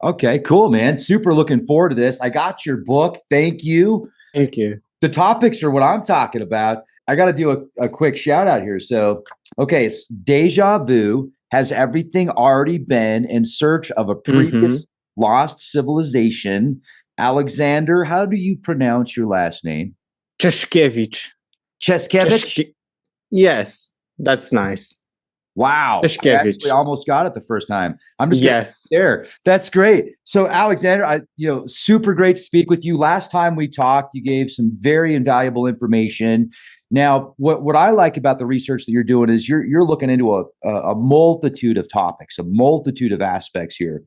Okay, cool, man. Super looking forward to this. I got your book. Thank you. Thank you. The topics are what I'm talking about. I got to do a quick shout out here. So, okay, it's Deja Vu. Has everything already been in search of a Mm-hmm. previous lost civilization? Alexander, how do you pronounce your last name? Czeszkiewicz. Czeszkiewicz? Yes, that's nice. Wow. I actually Czeszkiewicz. almost got it the first time. I'm just going to Yes. there. That's great. So Alexander, super great to speak with you. Last time we talked, you gave some very invaluable information. Now, what I like about the research that you're doing is you're looking into a multitude of topics, a multitude of aspects here.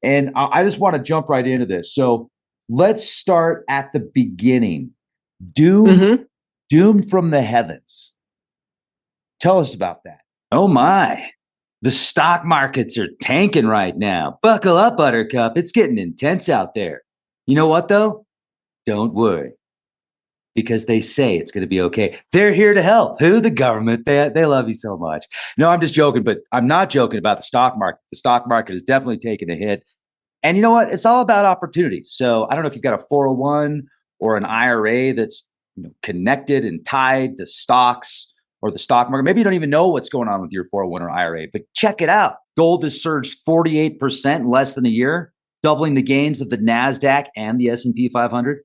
And I just want to jump right into this. So let's start at the beginning. Mm-hmm. Doom from the heavens. Tell us about that. Oh my. The stock markets are tanking right now. Buckle up, Buttercup. It's getting intense out there. You know what, though? Don't worry. Because they say it's going to be okay. They're here to help. Who? The government. They love you so much. No, I'm just joking, but I'm not joking about the stock market. The stock market is definitely taking a hit. And you know what? It's all about opportunity. So I don't know if you've got a 401 or an IRA that's connected and tied to stocks or the stock market. Maybe you don't even know what's going on with your 401 or IRA, but check it out. Gold has surged 48% in less than a year, doubling the gains of the NASDAQ and the S&P 500.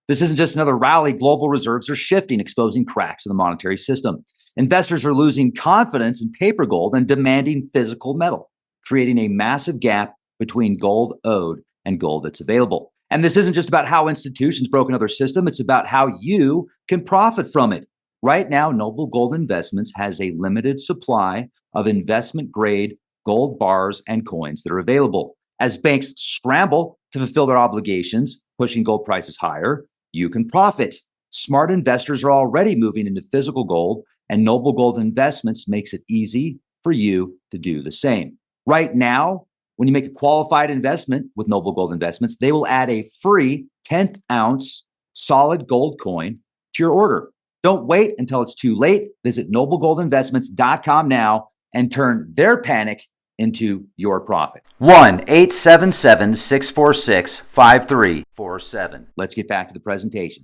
This isn't just another rally. Global reserves are shifting, exposing cracks in the monetary system. Investors are losing confidence in paper gold and demanding physical metal, creating a massive gap between gold owed and gold that's available. And this isn't just about how institutions broke another system. It's about how you can profit from it. Right now, Noble Gold Investments has a limited supply of investment-grade gold bars and coins that are available. As banks scramble to fulfill their obligations, pushing gold prices higher, you can profit. Smart investors are already moving into physical gold, and Noble Gold Investments makes it easy for you to do the same. Right now, when you make a qualified investment with Noble Gold Investments, they will add a free 10th ounce solid gold coin to your order. Don't wait until it's too late. Visit noblegoldinvestments.com now and turn their panic into your profit. 1-877-646-5347. Let's get back to the presentation.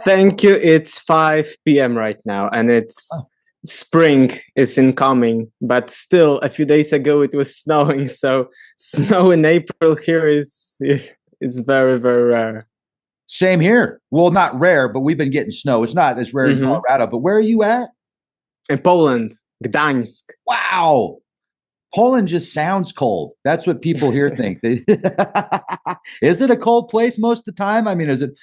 Thank you. It's 5 p.m. right now, and it's spring is incoming, but still a few days ago it was snowing, so snow in April here is very, very rare. Same here. Well, not rare, but we've been getting snow. It's not as rare in Colorado, but where are you at? In Poland, Gdańsk. Wow. Poland just sounds cold. That's what people here think. Is it a cold place most of the time? I mean, is it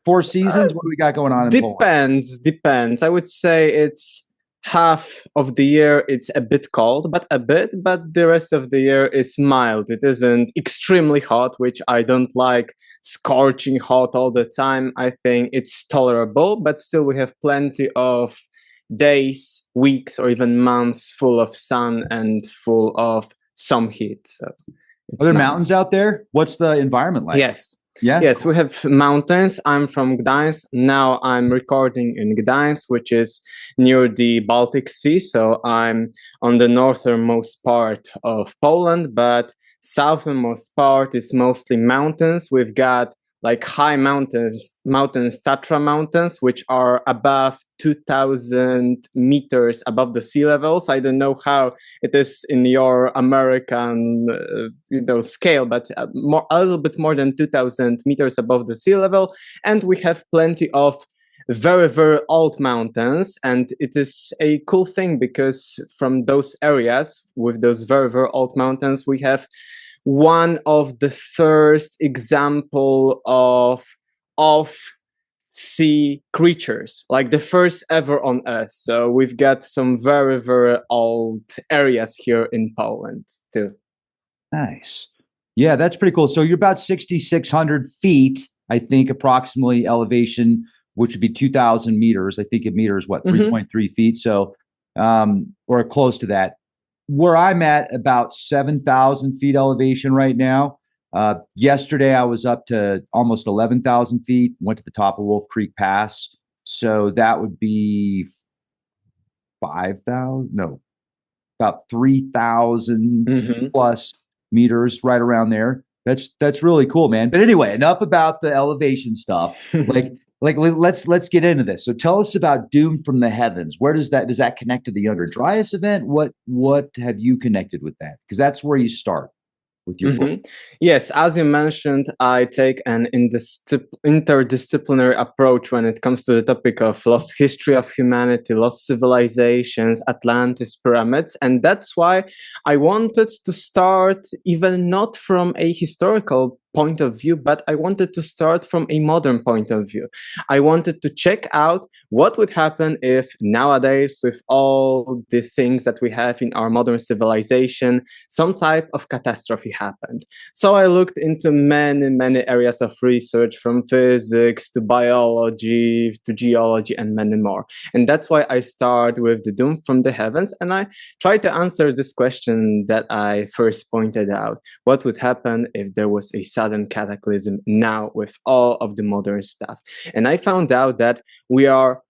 4 seasons? What do we got going on in Poland? Depends. I would say it's half of the year it's a bit cold, but the rest of the year is mild. It isn't extremely hot, which I don't like. Scorching hot all the time. I think it's tolerable, but still we have plenty of days, weeks, or even months full of sun and full of some heat. So are there mountains out there? What's the environment like? Yes. Yeah. Yes, we have mountains. I'm from Gdańsk. Now I'm recording in Gdańsk, which is near the Baltic Sea. So I'm on the northernmost part of Poland, but southernmost part is mostly mountains. We've got like high mountains, Tatra mountains, which are above 2,000 meters above the sea levels. I don't know how it is in your American, scale, but a little bit more than 2,000 meters above the sea level. And we have plenty of very, very old mountains. And it is a cool thing because from those areas with those very, very old mountains, we have one of the first example of sea creatures, like the first ever on Earth. So we've got some very, very old areas here in Poland too. Nice. Yeah, that's pretty cool. So you're about 6,600 feet, I think, approximately elevation, which would be 2,000 meters. I think a meter is what, 3.3 feet. So, or close to that. Where I'm at, about 7,000 feet elevation right now. Yesterday, I was up to almost 11,000 feet, went to the top of Wolf Creek Pass. So that would be 5,000, about 3,000 plus meters, right around there. That's really cool, man. But anyway, enough about the elevation stuff. Let's get into this. So tell us about Doom from the Heavens. Where does that connect to the Younger Dryas event? What have you connected with that? Because that's where you start with your book. Yes, as you mentioned, I take an interdisciplinary approach when it comes to the topic of lost history of humanity, lost civilizations, Atlantis pyramids. And that's why I wanted to start even not from a historical point of view, but I wanted to start from a modern point of view. I wanted to check out what would happen if nowadays, with all the things that we have in our modern civilization, some type of catastrophe happened. So I looked into many areas of research, from physics to biology to geology and many more. And that's why I start with the Doom from the Heavens, and I try to answer this question that I first pointed out. What would happen if there was a sudden cataclysm now with all of the modern stuff? And I found out that we are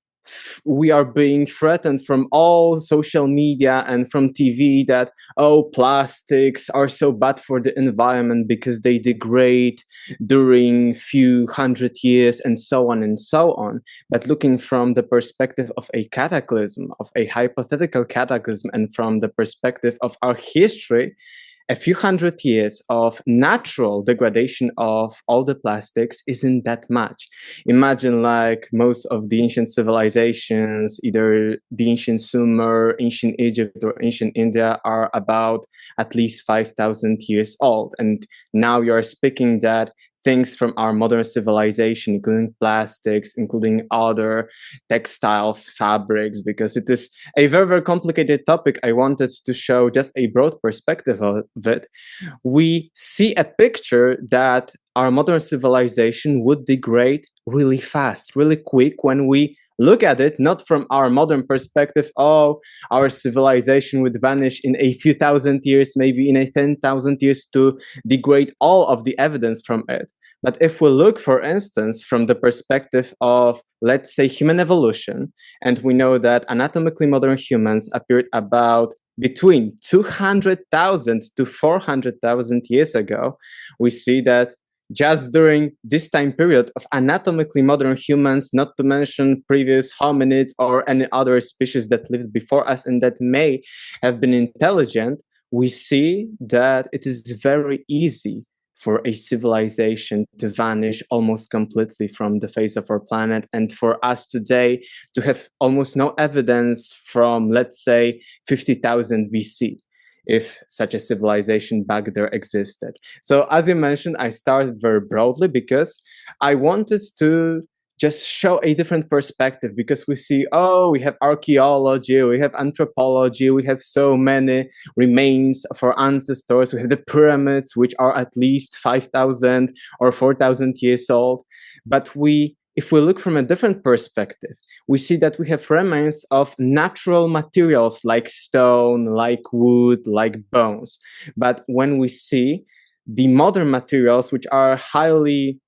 being threatened from all social media and from TV that, oh, plastics are so bad for the environment because they degrade during few hundred years and so on and so on. But looking from the perspective of a cataclysm, of a hypothetical cataclysm, and from the perspective of our history, a few hundred years of natural degradation of all the plastics isn't that much. Imagine like most of the ancient civilizations, either the ancient Sumer, ancient Egypt, or ancient India, are about at least 5,000 years old. And now you are speaking that things from our modern civilization, including plastics, including other textiles, fabrics, because it is a very complicated topic. I wanted to show just a broad perspective of it. We see a picture that our modern civilization would degrade really fast, really quick when we look at it, not from our modern perspective, oh, our civilization would vanish in a few thousand years, maybe in a 10,000 years, to degrade all of the evidence from it. But if we look, for instance, from the perspective of, let's say, human evolution, and we know that anatomically modern humans appeared about between 200,000 to 400,000 years ago, we see that just during this time period of anatomically modern humans, not to mention previous hominids or any other species that lived before us and that may have been intelligent, we see that it is very easy for a civilization to vanish almost completely from the face of our planet, and for us today to have almost no evidence from, let's say, 50,000 BC. If such a civilization back there existed. So as you mentioned, I started very broadly because I wanted to just show a different perspective, because we see, oh, we have archaeology, we have anthropology, we have so many remains of our ancestors, we have the pyramids, which are at least 5,000 or 4,000 years old. But if we look from a different perspective, we see that we have remains of natural materials like stone, like wood, like bones. But when we see the modern materials, which are highly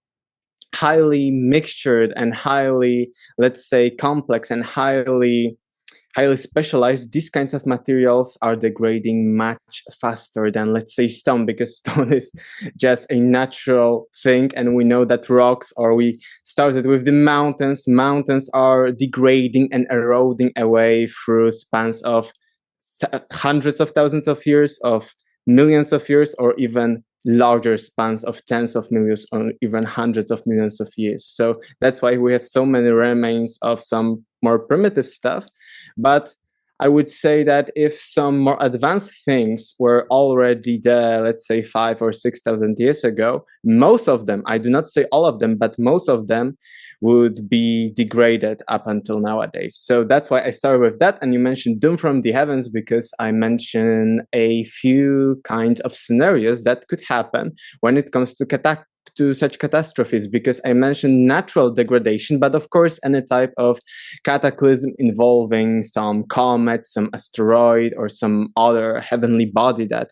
mixtured and highly, let's say, complex and highly specialized, these kinds of materials are degrading much faster than, let's say, stone, because stone is just a natural thing. And we know that rocks, or we started with the mountains are degrading and eroding away through spans of hundreds of thousands of years, of millions of years, or even larger spans of tens of millions or even hundreds of millions of years. So that's why we have so many remains of some more primitive stuff. But I would say that if some more advanced things were already there, let's say 5,000 or 6,000 years ago, most of them, I do not say all of them, but most of them would be degraded up until nowadays. So that's why I started with that. And you mentioned Doom from the Heavens because I mentioned a few kinds of scenarios that could happen when it comes to such catastrophes, because I mentioned natural degradation, but of course any type of cataclysm involving some comet, some asteroid, or some other heavenly body that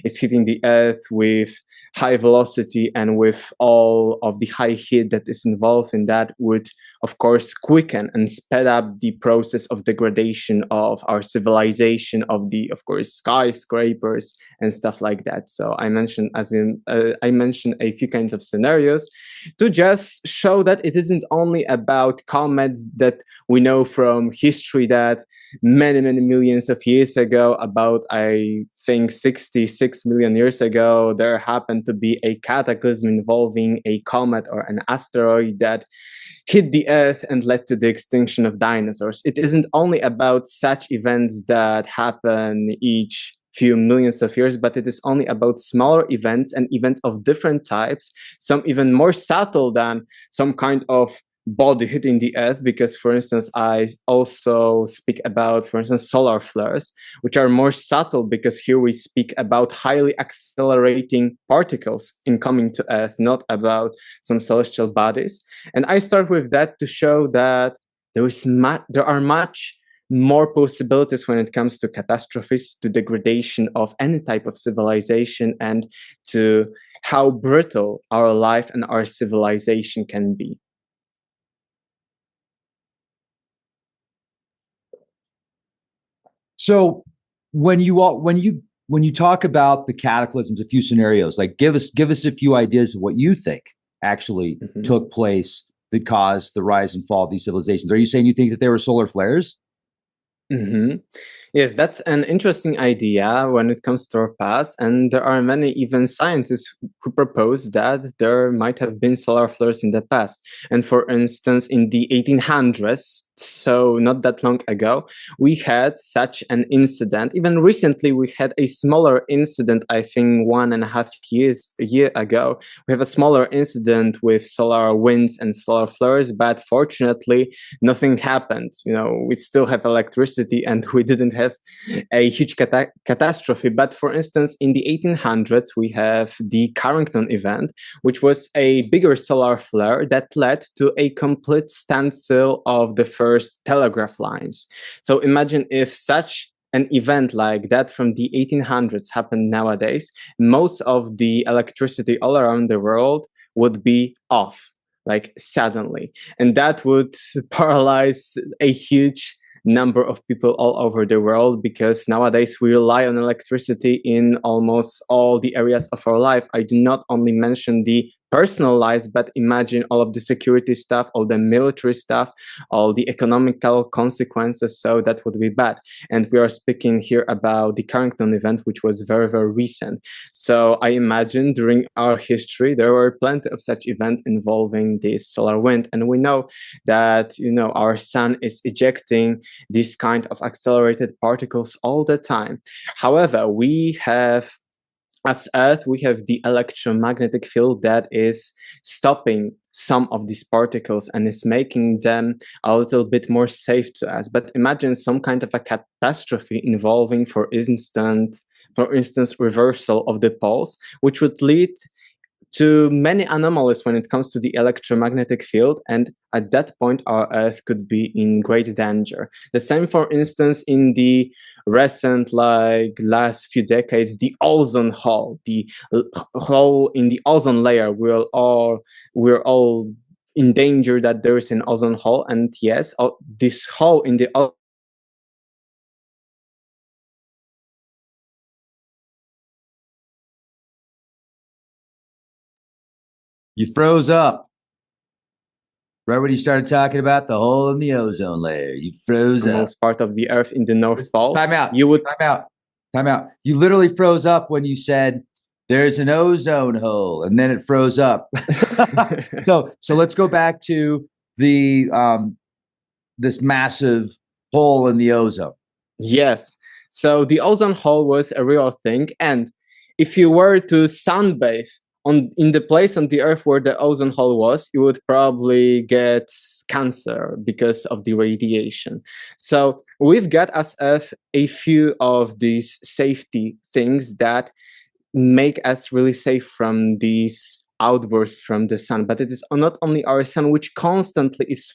is hitting the earth with high velocity and with all of the high heat that is involved in that would, of course, quicken and speed up the process of degradation of our civilization, of the, of course, skyscrapers and stuff like that. So I mentioned a few kinds of scenarios to just show that it isn't only about comets that we know from history that many millions of years ago, about I think 66 million years ago, there happened to be a cataclysm involving a comet or an asteroid that hit the earth and led to the extinction of dinosaurs. It isn't only about such events that happen each few millions of years, but it is only about smaller events and events of different types, some even more subtle than some kind of body hitting the earth, because for instance I also speak about, for instance, solar flares, which are more subtle because here we speak about highly accelerating particles incoming to earth, not about some celestial bodies. And I start with that to show that there are much more possibilities when it comes to catastrophes, to degradation of any type of civilization, and to how brittle our life and our civilization can be. So when you talk about the cataclysms, a few scenarios, like give us a few ideas of what you think actually took place that caused the rise and fall of these civilizations. Are you saying you think that they were solar flares? Yes, that's an interesting idea when it comes to our past, and there are many even scientists who propose that there might have been solar flares in the past. And for instance, in the 1800s, so not that long ago, we had such an incident. Even recently, we had a smaller incident, I think 1.5 year ago. We have a smaller incident with solar winds and solar flares, but fortunately, nothing happened. You know, we still have electricity and we didn't have a huge catastrophe. But for instance, in the 1800s, we have the Carrington event, which was a bigger solar flare that led to a complete standstill of the first telegraph lines. So imagine if such an event like that from the 1800s happened nowadays, most of the electricity all around the world would be off, like suddenly. And that would paralyze a huge number of people all over the world, because nowadays we rely on electricity in almost all the areas of our life. I do not only mention the personal lives, but imagine all of the security stuff, all the military stuff, all the economical consequences. So that would be bad. And we are speaking here about the Carrington event, which was very, very recent. So I imagine during our history, there were plenty of such events involving this solar wind. And we know that, you know, our sun is ejecting this kind of accelerated particles all the time. However, we have, as Earth, we have the electromagnetic field that is stopping some of these particles and is making them a little bit more safe to us. But imagine some kind of a catastrophe involving, for instance, reversal of the poles, which would lead to many anomalies when it comes to the electromagnetic field, and at that point our Earth could be in great danger. The same, for instance, in the recent, like last few decades, the ozone hole, the hole in the ozone layer, we're all in danger that there is an ozone hole. And yes, this hole in the You froze up right when you started talking about the hole in the ozone layer. You froze up. most part of the Earth in the North Pole. Time out. You would time out. You literally froze up when you said there's an ozone hole, and then it froze up. So let's go back to the this massive hole in the ozone. Yes. So the ozone hole was a real thing, and if you were to sunbathe in the place on the Earth where the ozone hole was, you would probably get cancer because of the radiation. So we've got as Earth a few of these safety things that make us really safe from these outbursts from the sun, but it is not only our sun which constantly is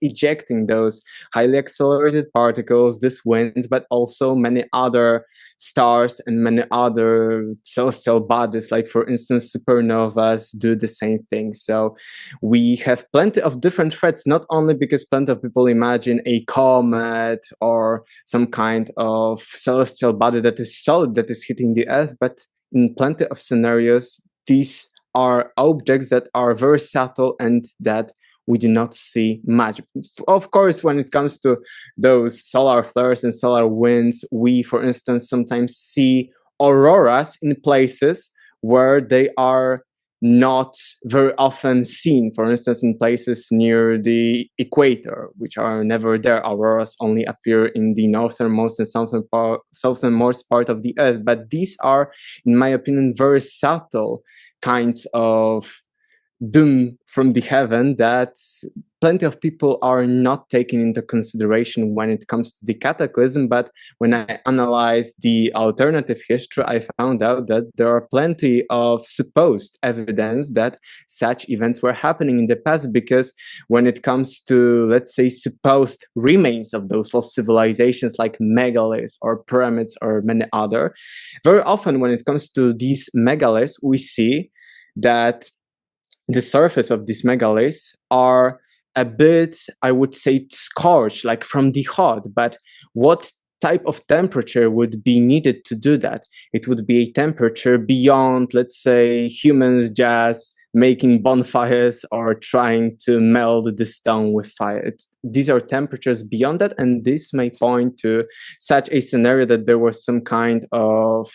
ejecting those highly accelerated particles, this wind, but also many other stars and many other celestial bodies, like for instance supernovas do the same thing. So we have plenty of different threats, not only because plenty of people imagine a comet or some kind of celestial body that is solid that is hitting the earth, but in plenty of scenarios these are objects that are very subtle and that we do not see much. Of course, when it comes to those solar flares and solar winds, we, for instance, sometimes see auroras in places where they are not very often seen. For instance, in places near the equator, which are never there. Auroras only appear in the northernmost and southernmost part of the earth. But these are, in my opinion, very subtle kinds of doom from the heaven that plenty of people are not taking into consideration when it comes to the cataclysm. But when I analyzed the alternative history, I found out that there are plenty of supposed evidence that such events were happening in the past, because when it comes to, let's say, supposed remains of those lost civilizations like megaliths or pyramids or many other, very often when it comes to these megaliths, we see that the surface of these megaliths are a bit, I would say, scorched, like from the hot. But what type of temperature would be needed to do that? It would be a temperature beyond, let's say, humans just making bonfires or trying to melt the stone with fire. These are temperatures beyond that, and this may point to such a scenario that there was some kind of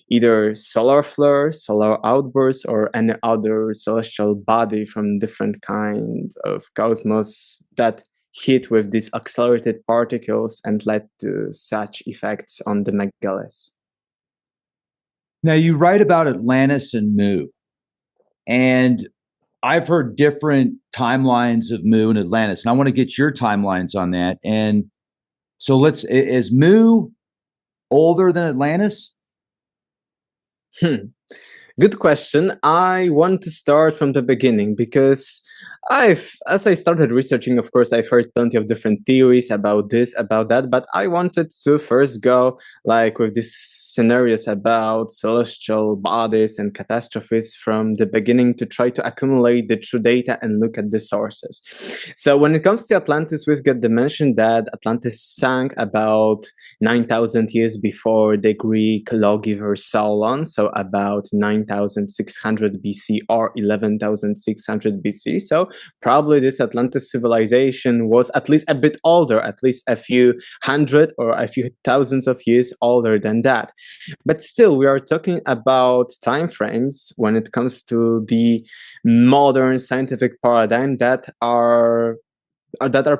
either solar flare, solar outburst, or any other celestial body from different kinds of cosmos that hit with these accelerated particles and led to such effects on the megaliths. Now, you write about Atlantis and Mu, and I've heard different timelines of Mu and Atlantis, and I want to get your timelines on that. And so is Mu older than Atlantis? Good question. I want to start from the beginning because as I started researching, of course, I've heard plenty of different theories about this, about that, but I wanted to first go like with these scenarios about celestial bodies and catastrophes from the beginning to try to accumulate the true data and look at the sources. So when it comes to Atlantis, we've got the mention that Atlantis sank about 9,000 years before the Greek lawgiver Solon, so about 9,600 BC or 11,600 BC. So probably this Atlantis civilization was at least a bit older, at least a few hundred or a few thousands of years older than that. But still, we are talking about time frames when it comes to the modern scientific paradigm that are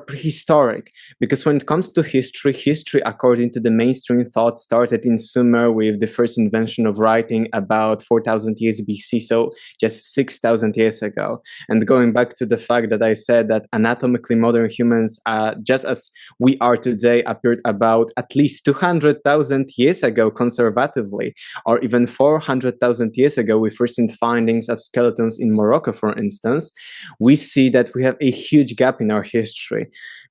prehistoric, because when it comes to history according to the mainstream thought started in Sumer with the first invention of writing about 4,000 years BC, so just 6,000 years ago. And going back to the fact that I said that anatomically modern humans, just as we are today, appeared about at least 200,000 years ago conservatively, or even 400,000 years ago with recent findings of skeletons in Morocco, for instance, we see that we have a huge gap in our history,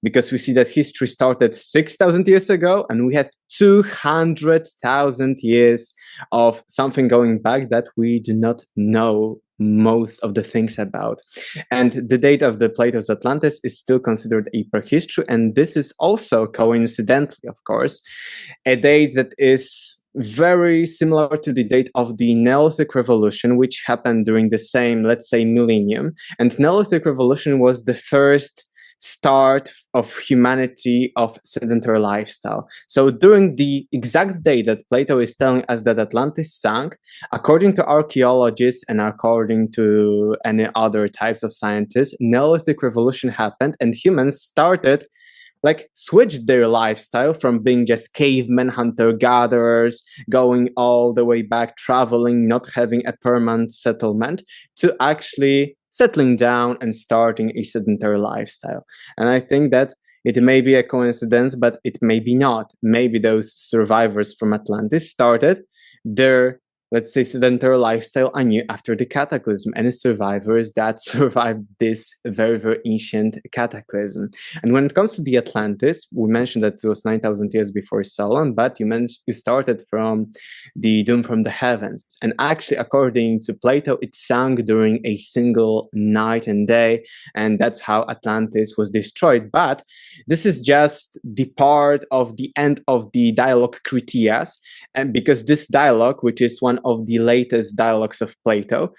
because we see that history started 6,000 years ago and we have 200,000 years of something going back that we do not know most of the things about. And the date of the Plato's Atlantis is still considered a prehistory, and this is also coincidentally, of course, a date that is very similar to the date of the Neolithic Revolution, which happened during the same, let's say, millennium. And Neolithic Revolution was the first start of humanity of sedentary lifestyle. So during the exact day that Plato is telling us that Atlantis sank, according to archaeologists and according to any other types of scientists, Neolithic Revolution happened and humans started switched their lifestyle from being just cavemen, hunter-gatherers, going all the way back, traveling, not having a permanent settlement, to actually settling down and starting a sedentary lifestyle. And I think that it may be a coincidence, but it may be not. Maybe those survivors from Atlantis started their let's say, sedentary lifestyle anew after the cataclysm, any survivors that survived this very, very ancient cataclysm. And when it comes to the Atlantis, we mentioned that it was 9,000 years before Solon, but you started from the doom from the heavens. And actually, according to Plato, it sank during a single night and day, and that's how Atlantis was destroyed. But this is just the part of the end of the dialogue Critias, and because this dialogue, which is one of the latest dialogues of Plato,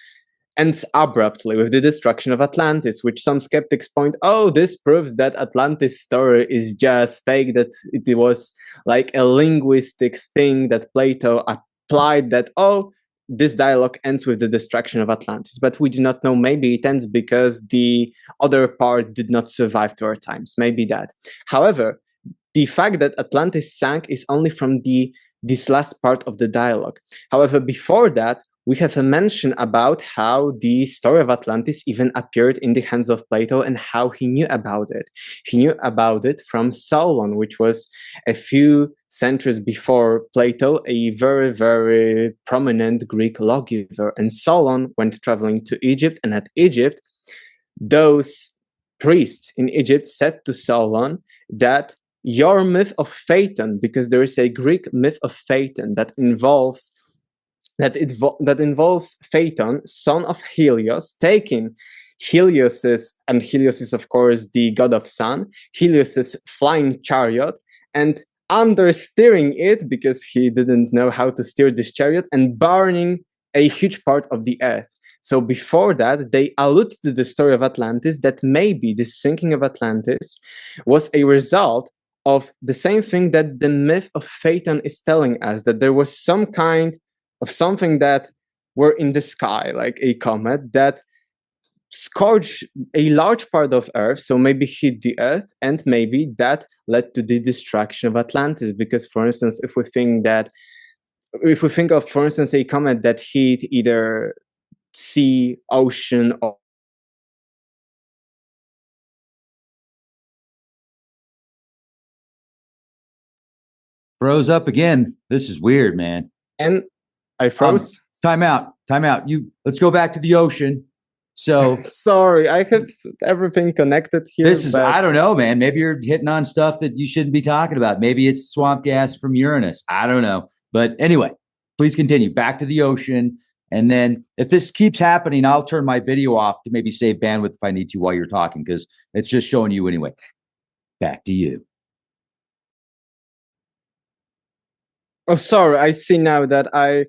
ends abruptly with the destruction of Atlantis, which some skeptics point, oh, this proves that Atlantis story is just fake, that it was like a linguistic thing that Plato applied, that, oh, this dialogue ends with the destruction of Atlantis. But we do not know. Maybe it ends because the other part did not survive to our times. Maybe that. However, the fact that Atlantis sank is only from this last part of the dialogue. However, before that, we have a mention about how the story of Atlantis even appeared in the hands of Plato and how he knew about it. He knew about it from Solon, which was a few centuries before Plato, a very, very prominent Greek lawgiver. And Solon went traveling to Egypt, and at Egypt, those priests in Egypt said to Solon that your myth of Phaeton, because there is a Greek myth of Phaeton that involves Phaeton, son of Helios, taking Helios's, and Helios is of course the god of sun, Helios's flying chariot, and understeering it because he didn't know how to steer this chariot, and burning a huge part of the earth. So before that, they allude to the story of Atlantis, that maybe the sinking of Atlantis was a result of the same thing that the myth of Phaeton is telling us, that there was some kind of something that were in the sky, like a comet, that scorched a large part of Earth, so maybe hit the Earth, and maybe that led to the destruction of Atlantis. Because, for instance, if we think of, for instance, a comet that hit either sea, ocean, or Froze up again. This is weird, man. and I froze. Time out. Let's go back to the ocean. So sorry, I have everything connected here. I don't know, man. Maybe you're hitting on stuff that you shouldn't be talking about. Maybe it's swamp gas from Uranus. I don't know. But anyway, please continue. Back to the ocean. And then if this keeps happening, I'll turn my video off to maybe save bandwidth if I need to while you're talking, because it's just showing you anyway. Back to you. Oh, sorry. I see now that I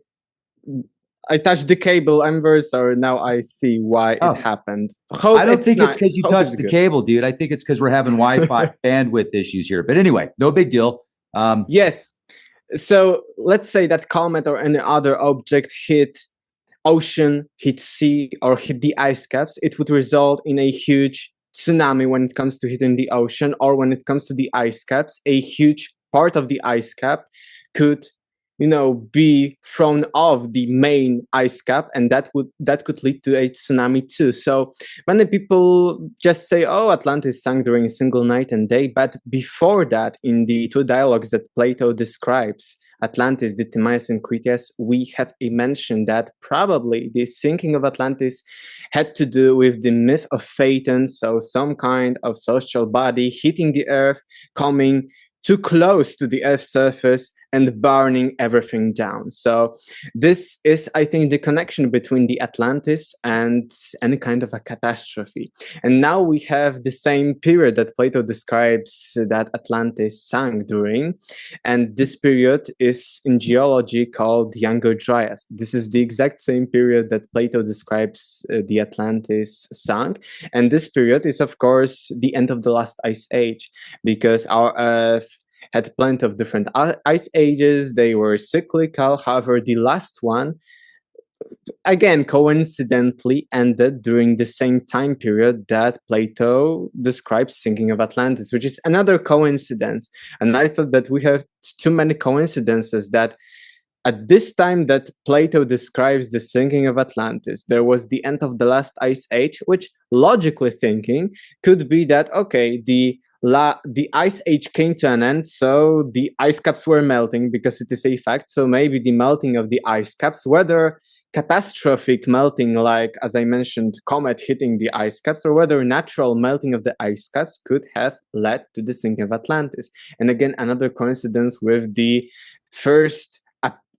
touched the cable. I'm very sorry. Now I see why it happened. I don't think it's because you touched the cable, dude. I think it's because we're having Wi-Fi bandwidth issues here. But anyway, no big deal. Yes. So let's say that comet or any other object hit ocean, hit sea, or hit the ice caps. It would result in a huge tsunami when it comes to hitting the ocean, or when it comes to the ice caps, a huge part of the ice cap could be thrown off the main ice cap, and that could lead to a tsunami too. So many people just say, oh, Atlantis sank during a single night and day. But before that, in the two dialogues that Plato describes, Atlantis, the Timaeus and Critias, we have a mention that probably the sinking of Atlantis had to do with the myth of Phaeton, so some kind of celestial body hitting the earth, coming too close to the Earth's surface and burning everything down. So this is, I think, the connection between the Atlantis and any kind of a catastrophe. And now we have the same period that Plato describes that Atlantis sank during. And this period is in geology called Younger Dryas. This is the exact same period that Plato describes the Atlantis sank. And this period is, of course, the end of the last ice age, because our Earth had plenty of different ice ages. They were cyclical. However, the last one, again, coincidentally ended during the same time period that Plato describes sinking of Atlantis, which is another coincidence. And I thought that we have too many coincidences, that at this time that Plato describes the sinking of Atlantis, there was the end of the last ice age, which, logically thinking, could be that, okay, the the ice age came to an end, so the ice caps were melting because it is a fact. So maybe the melting of the ice caps, whether catastrophic melting, like as I mentioned, comet hitting the ice caps, or whether natural melting of the ice caps could have led to the sinking of Atlantis. And again, another coincidence with the first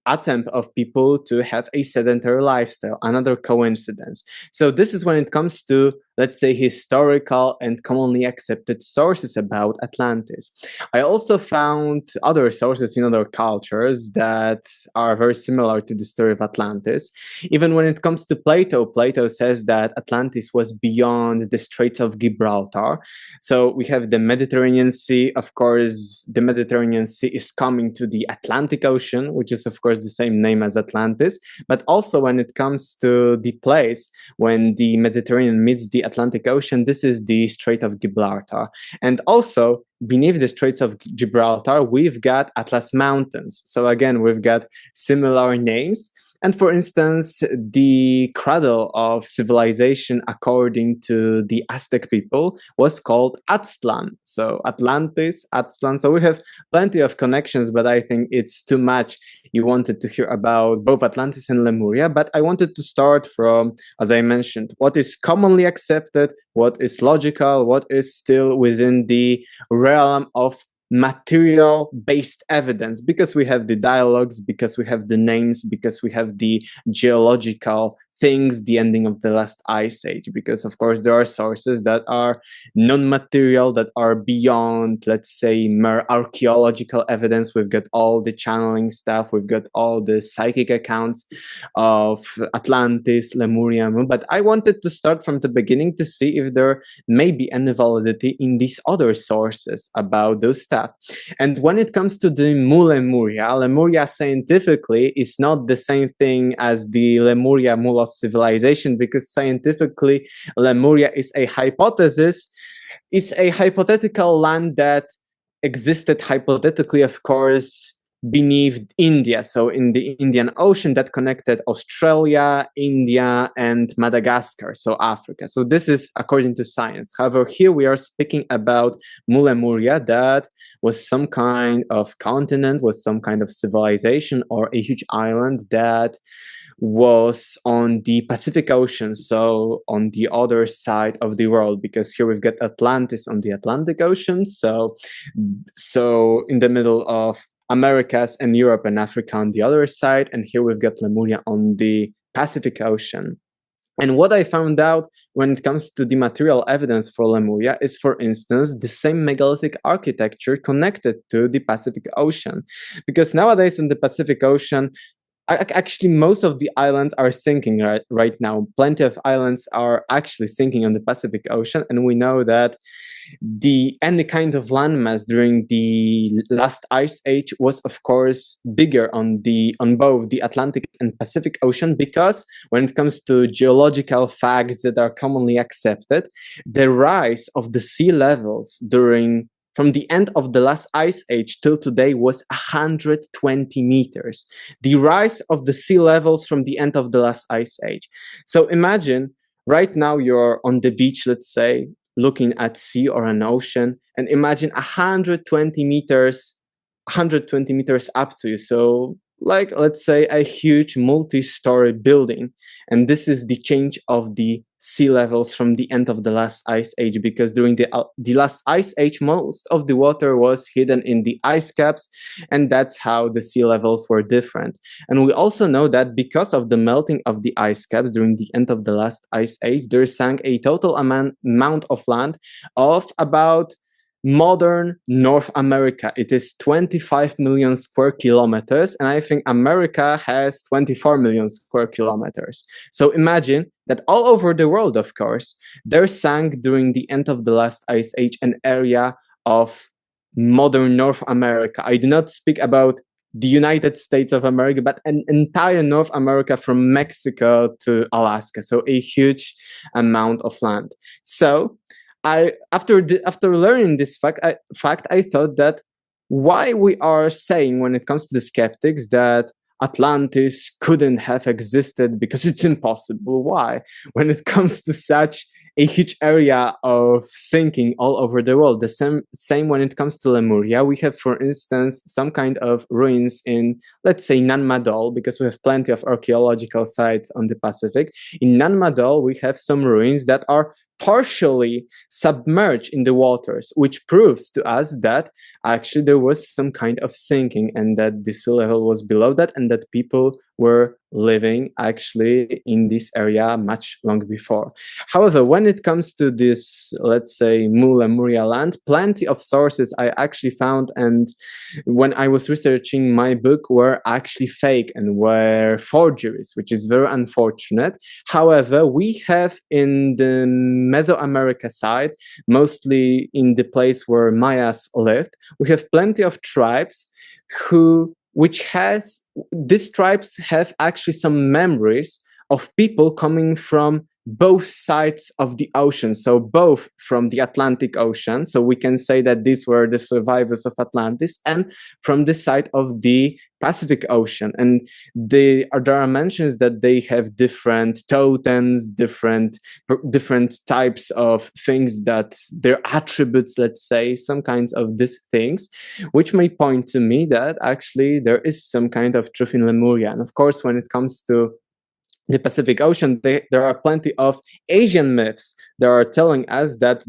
attempt of people to have a sedentary lifestyle, another coincidence. So this is when it comes to, let's say, historical and commonly accepted sources about Atlantis. I also found other sources in other cultures that are very similar to the story of Atlantis. Even when it comes to Plato, Plato says that Atlantis was beyond the Straits of Gibraltar. So we have the Mediterranean Sea. Of course, the Mediterranean Sea is coming to the Atlantic Ocean, which is of course the same name as Atlantis. But also when it comes to the place when the Mediterranean meets the Atlantic Ocean, this is the Strait of Gibraltar. And also beneath the Straits of Gibraltar, we've got Atlas Mountains. So again, we've got similar names. And for instance, the cradle of civilization, according to the Aztec people, was called Aztlan. So Atlantis, Aztlan. So we have plenty of connections, but I think it's too much. You wanted to hear about both Atlantis and Lemuria, but I wanted to start from, as I mentioned, what is commonly accepted, what is logical, what is still within the realm of material-based evidence, because we have the dialogues, because we have the names, because we have the geological things, the ending of the last ice age, because of course there are sources that are non-material, that are beyond, let's say, mere archaeological evidence. We've got all the channeling stuff, we've got all the psychic accounts of Atlantis, Lemuria, but I wanted to start from the beginning to see if there may be any validity in these other sources about those stuff. And when it comes to the Lemuria, Lemuria scientifically is not the same thing as the Lemuria Mulos civilization, because scientifically Lemuria is a hypothesis, is a hypothetical land that existed hypothetically, of course, beneath India, so in the Indian Ocean, that connected Australia, India, and Madagascar, so Africa. So this is according to science. However, here we are speaking about Lemuria, that was some kind of continent, was some kind of civilization, or a huge island that was on the Pacific Ocean, so on the other side of the world, because here we've got Atlantis on the Atlantic Ocean, so in the middle of Americas and Europe and Africa on the other side, and here we've got Lemuria on the Pacific Ocean. And what I found out when it comes to the material evidence for Lemuria is, for instance, the same megalithic architecture connected to the Pacific Ocean. Because nowadays in the Pacific Ocean, actually, most of the islands are sinking right now. Plenty of islands are actually sinking on the Pacific Ocean, and we know that any kind of landmass during the last ice age was, of course, bigger on both the Atlantic and Pacific Ocean, because when it comes to geological facts that are commonly accepted, the rise of the sea levels from the end of the last ice age till today was 120 meters. The rise of the sea levels from the end of the last ice age. So imagine right now you're on the beach, let's say, looking at sea or an ocean, and imagine 120 meters up to you. So like, let's say, a huge multi-story building. And this is the change of the sea levels from the end of the last ice age, because during the last ice age, most of the water was hidden in the ice caps, and that's how the sea levels were different. And we also know that because of the melting of the ice caps during the end of the last ice age, there sank a total amount of land of about modern North America. It is 25 million square kilometers, and I think America has 24 million square kilometers. So imagine that all over the world, of course, there sank during the end of the last ice age an area of modern North America. I do not speak about the United States of America, but an entire North America from Mexico to Alaska. So a huge amount of land. So after learning this fact, I thought that why we are saying, when it comes to the skeptics, that Atlantis couldn't have existed because it's impossible. Why? When it comes to such a huge area of sinking all over the world. The same when it comes to Lemuria. We have, for instance, some kind of ruins in, let's say, Nanmadol, because we have plenty of archaeological sites on the Pacific. In Nanmadol, we have some ruins that are partially submerged in the waters, which proves to us that actually there was some kind of sinking and that the sea level was below that and that people were living actually in this area much long before. However, when it comes to this, let's say, Lemuria land, plenty of sources I actually found, and when I was researching my book, were actually fake and were forgeries, which is very unfortunate. However, we have in the Mesoamerica side, mostly in the place where Mayas lived, we have plenty of tribes these tribes have actually some memories of people coming from both sides of the ocean, so both from the Atlantic Ocean, so we can say that these were the survivors of Atlantis, and from the side of the Pacific Ocean. And there are mentions that they have different totems, different types of things, that their attributes, let's say, some kinds of these things, which may point to me that actually there is some kind of truth in Lemuria. And of course, when it comes to the Pacific Ocean, there are plenty of Asian myths that are telling us that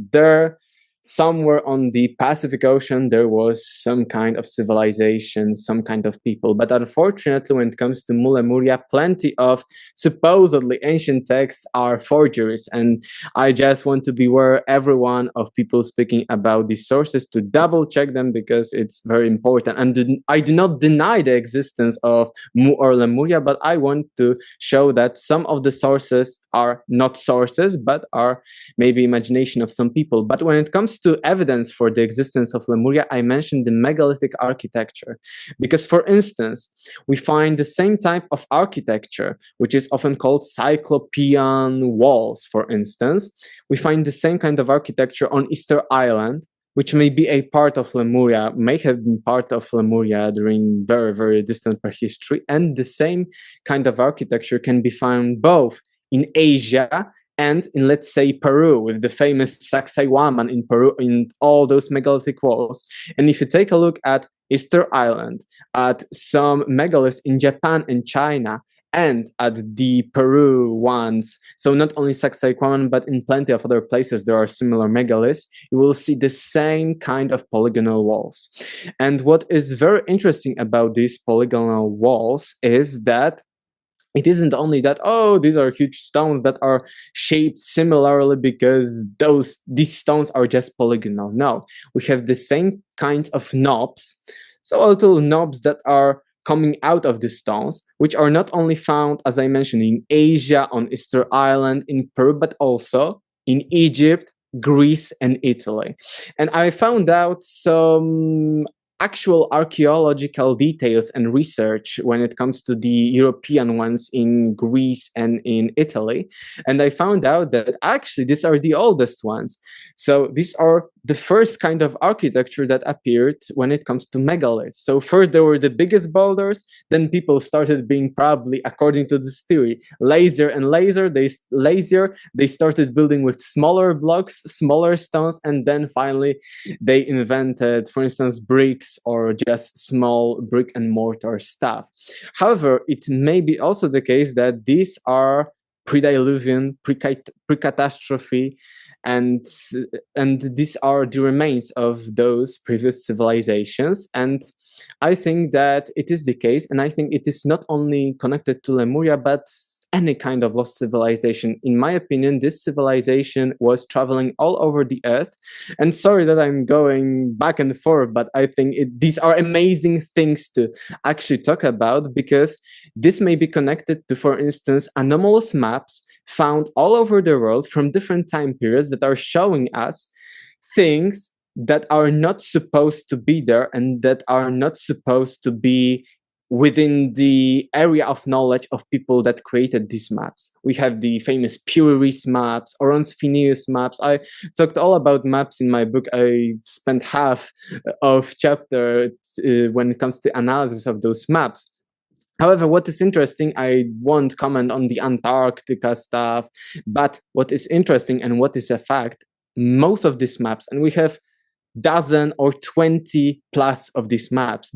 somewhere on the Pacific Ocean, there was some kind of civilization, some kind of people. But unfortunately, when it comes to Lemuria, plenty of supposedly ancient texts are forgeries. And I just want to beware everyone of people speaking about these sources to double check them, because it's very important. And I do not deny the existence of Mu or Lemuria, but I want to show that some of the sources are not sources, but are maybe imagination of some people. But when it comes to evidence for the existence of Lemuria, I mentioned the megalithic architecture, because, for instance, we find the same type of architecture, which is often called cyclopean walls. For instance, we find the same kind of architecture on Easter Island, which may be a part of Lemuria, may have been part of Lemuria during very, very distant prehistory. And the same kind of architecture can be found both in Asia and in, let's say, Peru, with the famous Sacsayhuaman in Peru, in all those megalithic walls. And if you take a look at Easter Island, at some megaliths in Japan and China, and at the Peru ones, so not only Sacsayhuaman, but in plenty of other places there are similar megaliths, you will see the same kind of polygonal walls. And what is very interesting about these polygonal walls is that it isn't only that, oh, these are huge stones that are shaped similarly because these stones are just polygonal. No, we have the same kinds of knobs, so little knobs that are coming out of the stones, which are not only found, as I mentioned, in Asia, on Easter Island, in Peru, but also in Egypt, Greece, and Italy. And I found out some actual archaeological details and research when it comes to the European ones in Greece and in Italy. And I found out that actually these are the oldest ones. So these are the first kind of architecture that appeared when it comes to megaliths. So first there were the biggest boulders, then people started being, probably according to this theory, lazier and lazier. They started building with smaller blocks, smaller stones, and then finally they invented, for instance, bricks or just small brick and mortar stuff. However, it may be also the case that these are pre-Diluvian, pre-catastrophe, and these are the remains of those previous civilizations. And I think that it is the case, and I think it is not only connected to Lemuria, but any kind of lost civilization. In my opinion, this civilization was traveling all over the earth. And sorry that I'm going back and forth, but I think these are amazing things to actually talk about, because this may be connected to, for instance, anomalous maps found all over the world from different time periods that are showing us things that are not supposed to be there and that are not supposed to be within the area of knowledge of people that created these maps. We have the famous Puris maps, Orons Phineus maps. I talked all about maps in my book. I spent half of chapter when it comes to analysis of those maps. However, what is interesting, I won't comment on the Antarctica stuff, but what is interesting and what is a fact, most of these maps, and we have dozen or 20 plus of these maps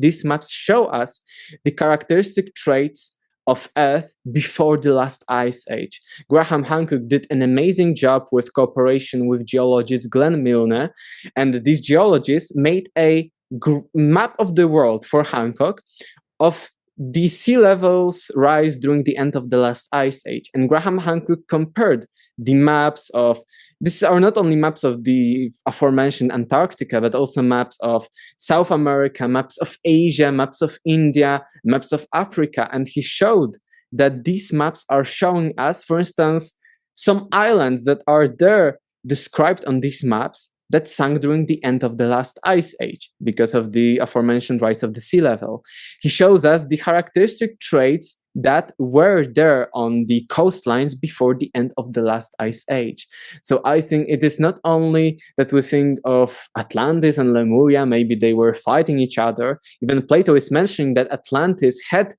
show us the characteristic traits of Earth before the last ice age. Graham Hancock did an amazing job with cooperation with geologist Glenn Milne, and these geologists made a map of the world for Hancock of the sea levels rise during the end of the last ice age. And Graham Hancock compared the maps of, these are not only maps of the aforementioned Antarctica, but also maps of South America, maps of Asia, maps of India, maps of Africa. And he showed that these maps are showing us, for instance, some islands that are there described on these maps that sank during the end of the last ice age because of the aforementioned rise of the sea level. He shows us the characteristic traits that were there on the coastlines before the end of the last ice age. So I think it is not only that we think of Atlantis and Lemuria, maybe they were fighting each other. Even Plato is mentioning that Atlantis had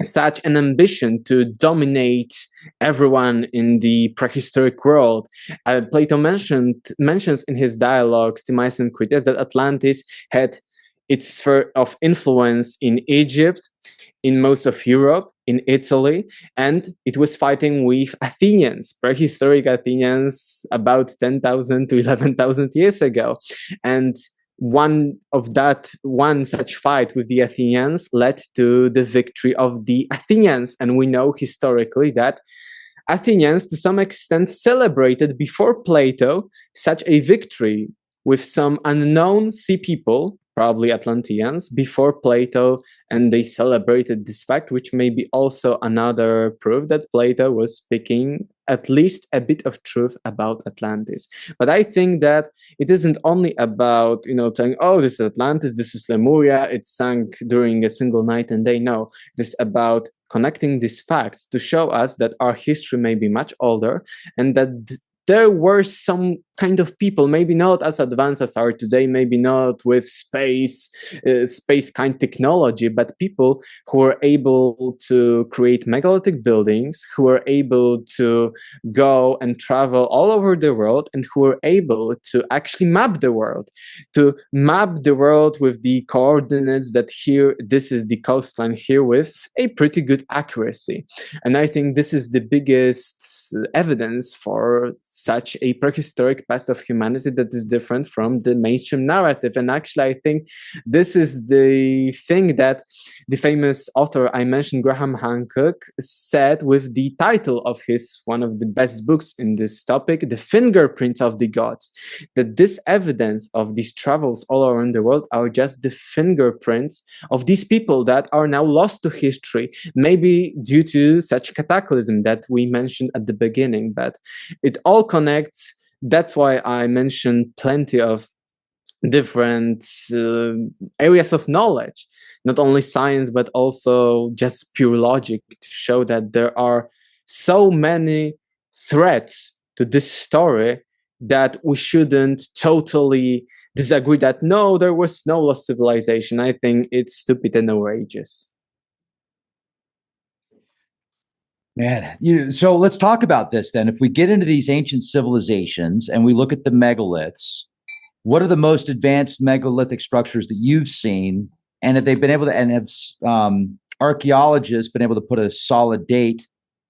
such an ambition to dominate everyone in the prehistoric world. Plato mentions in his dialogues, Timaeus and Critias, that Atlantis had its sphere of influence in Egypt, in most of Europe, in Italy, and it was fighting with Athenians, prehistoric Athenians, about 10,000 to 11,000 years ago. And one such fight with the Athenians led to the victory of the Athenians. And we know historically that Athenians, to some extent, celebrated before Plato such a victory with some unknown sea people, probably Atlanteans, before Plato, and they celebrated this fact, which may be also another proof that Plato was speaking at least a bit of truth about Atlantis. But I think that it isn't only about, saying, oh, this is Atlantis, this is Lemuria, it sank during a single night and day. No, it is about connecting these facts to show us that our history may be much older and that there were some kind of people, maybe not as advanced as are today, maybe not with space kind technology, but people who were able to create megalithic buildings, who were able to go and travel all over the world, and who were able to actually map the world with the coordinates that here, this is the coastline here, with a pretty good accuracy. And I think this is the biggest evidence for such a prehistoric past of humanity that is different from the mainstream narrative. And actually, I think this is the thing that the famous author I mentioned, Graham Hancock, said with the title of his one of the best books in this topic, The Fingerprints of the Gods, that this evidence of these travels all around the world are just the fingerprints of these people that are now lost to history, maybe due to such cataclysm that we mentioned at the beginning. But it all connects. That's why I mentioned plenty of different areas of knowledge, not only science, but also just pure logic, to show that there are so many threats to this story that we shouldn't totally disagree that, no, there was no lost civilization. I think it's stupid and outrageous. Man, so let's talk about this then. If we get into these ancient civilizations and we look at the megaliths, what are the most advanced megalithic structures that you've seen? And have they been able to, and have archaeologists been able to put a solid date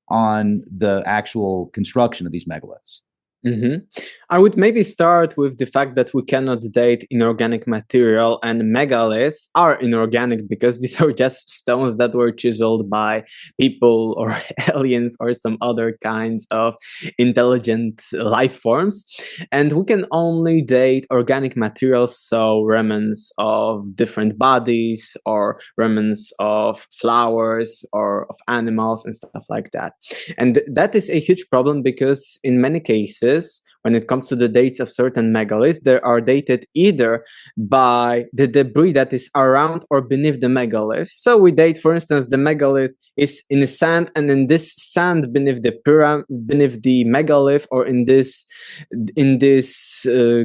on the actual construction of these megaliths? Mm-hmm. I would maybe start with the fact that we cannot date inorganic material, and megaliths are inorganic because these are just stones that were chiseled by people or aliens or some other kinds of intelligent life forms. And we can only date organic materials, so remnants of different bodies or remnants of flowers or of animals and stuff like that. And that is a huge problem because in many cases, when it comes to the dates of certain megaliths, they are dated either by the debris that is around or beneath the megalith. So we date, for instance, the megalith is in the sand, and in this sand beneath the megalith, or in this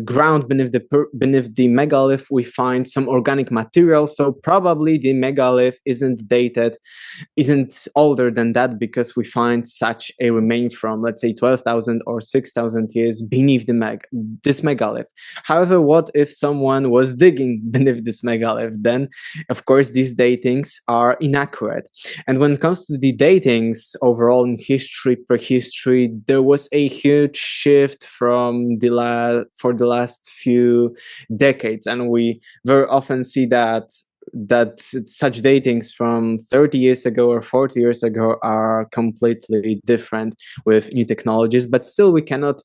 ground beneath the megalith, we find some organic material. So probably the megalith isn't older than that, because we find such a remain from, let's say, 12,000 or 6,000 years beneath this megalith. However, what if someone was digging beneath this megalith? Then, of course, these datings are inaccurate. And when it comes to the datings overall in history, prehistory, there was a huge shift for the last few decades, and we very often see that such datings from 30 years ago or 40 years ago are completely different with new technologies, but still we cannot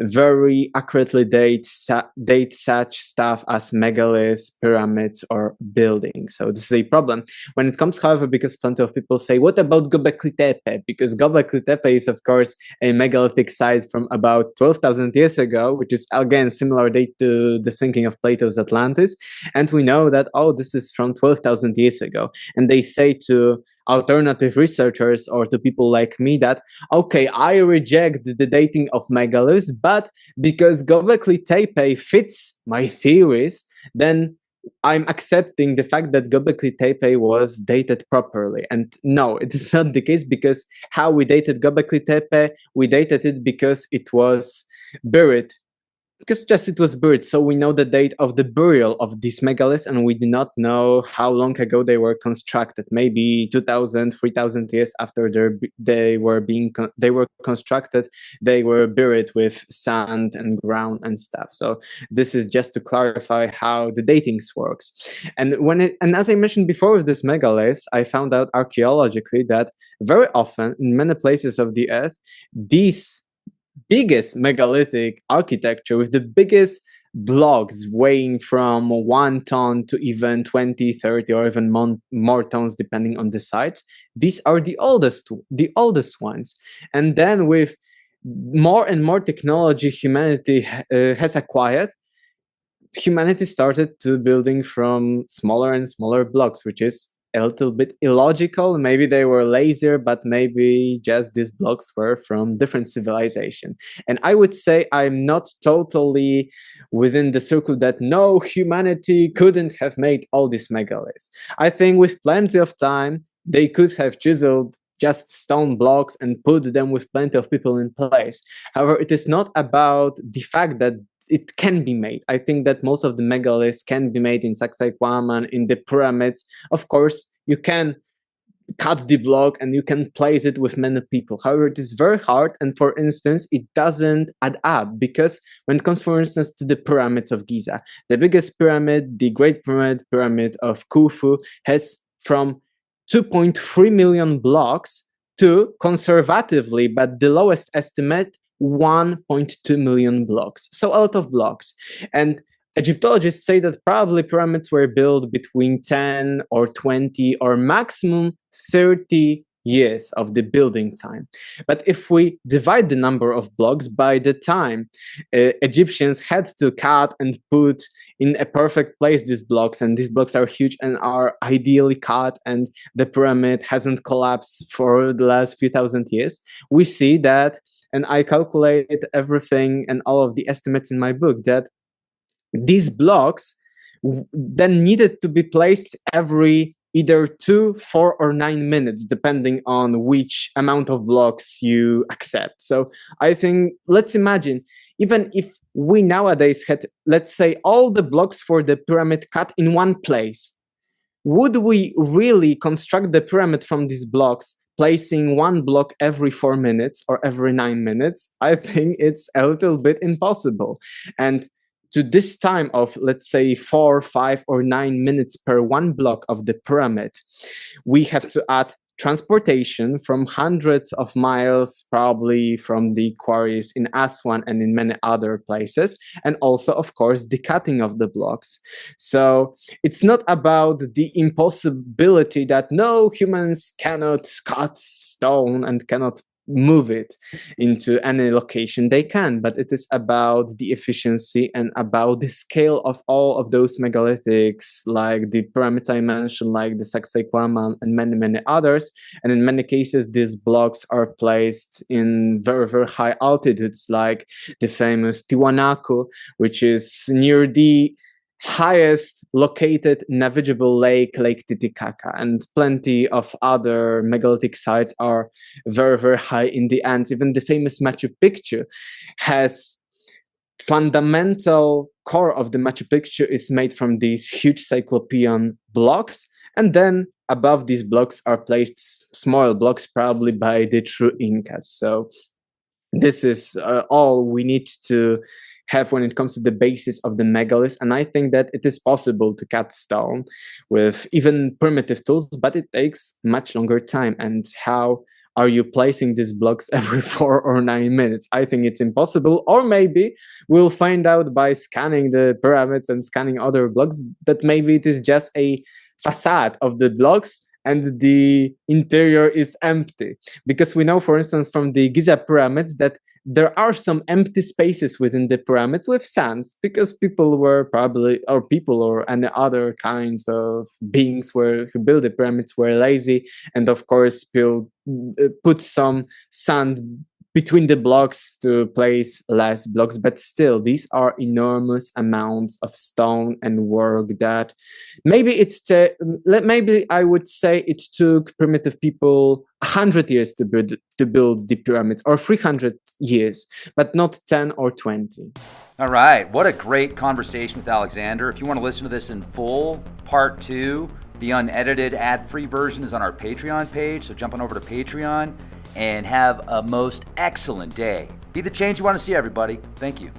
very accurately date such stuff as megaliths, pyramids, or buildings. So this is a problem. When it comes, however, because plenty of people say, what about Göbekli Tepe? Because Göbekli Tepe is, of course, a megalithic site from about 12,000 years ago, which is, again, similar date to the sinking of Plato's Atlantis. And we know that, oh, this is from 12,000 years ago. And they say to alternative researchers or to people like me that, okay, I reject the dating of megaliths, but because Göbekli Tepe fits my theories, then I'm accepting the fact that Göbekli Tepe was dated properly. And no, it is not the case, because how we dated Göbekli Tepe, we dated it because it was buried. Because just it was buried, so we know the date of the burial of these megaliths, and we do not know how long ago they were constructed. Maybe 2,000, 3,000 years after they were constructed, they were buried with sand and ground and stuff. So this is just to clarify how the datings works. And as I mentioned before with this megaliths, I found out archaeologically that very often in many places of the earth, these biggest megalithic architecture with the biggest blocks weighing from 1 ton to even 20, 30, or even more tons depending on the site, these are the oldest ones. And then with more and more technology humanity has acquired, humanity started to building from smaller and smaller blocks, which is a little bit illogical. Maybe they were lazier, but maybe just these blocks were from different civilization. And I would say I'm not totally within the circle that no, humanity couldn't have made all these megaliths. I think with plenty of time, they could have chiseled just stone blocks and put them with plenty of people in place. However, it is not about the fact that it can be made. I think that most of the megaliths can be made in Sacsayhuaman, in the pyramids. Of course, you can cut the block and you can place it with many people. However, it is very hard, and for instance, it doesn't add up, because when it comes, for instance, to the pyramids of Giza, the biggest pyramid, the Great Pyramid of Khufu, has from 2.3 million blocks to, conservatively, but the lowest estimate, 1.2 million blocks. So a lot of blocks. And Egyptologists say that probably pyramids were built between 10 or 20 or maximum 30 years of the building time. But if we divide the number of blocks by the time Egyptians had to cut and put in a perfect place these blocks, and these blocks are huge and are ideally cut, and the pyramid hasn't collapsed for the last few thousand years, we see that, and I calculated everything and all of the estimates in my book, that these blocks then needed to be placed every either 2, 4, or 9 minutes, depending on which amount of blocks you accept. So I think, let's imagine, even if we nowadays had, let's say, all the blocks for the pyramid cut in one place, would we really construct the pyramid from these blocks, placing one block every 4 minutes or every 9 minutes? I think it's a little bit impossible. And to this time of, let's say, 4, 5, or 9 minutes per one block of the pyramid, we have to add transportation from hundreds of miles, probably from the quarries in Aswan and in many other places, and also, of course, the cutting of the blocks. So it's not about the impossibility that no, humans cannot cut stone and cannot move it into any location they can, but it is about the efficiency and about the scale of all of those megalithics, like the pyramids I mentioned, like the Sacsayhuaman and many others. And in many cases, these blocks are placed in very high altitudes, like the famous Tiwanaku, which is near the highest located navigable lake, Lake Titicaca, and plenty of other megalithic sites are very high in the Andes. Even the famous Machu Picchu has fundamental core of the Machu Picchu is made from these huge cyclopean blocks, and then above these blocks are placed small blocks, probably by the true Incas. So this is all we need to have when it comes to the basis of the megaliths. And I think that it is possible to cut stone with even primitive tools, but it takes much longer time. And how are you placing these blocks every 4 or 9 minutes? I think it's impossible. Or maybe we'll find out by scanning the pyramids and scanning other blocks that maybe it is just a facade of the blocks and the interior is empty. Because we know, for instance, from the Giza pyramids that there are some empty spaces within the pyramids with sands, because people were probably, or people or any other kinds of beings who built the pyramids were lazy, and of course put some sand between the blocks to place less blocks. But still, these are enormous amounts of stone and work that maybe maybe I would say it took primitive people 100 years to build the pyramids, or 300 years, but not 10 or 20. All right, what a great conversation with Aleksander. If you want to listen to this in full, part 2, the unedited ad-free version is on our Patreon page, so jump on over to Patreon and have a most excellent day. Be the change you want to see, everybody. Thank you.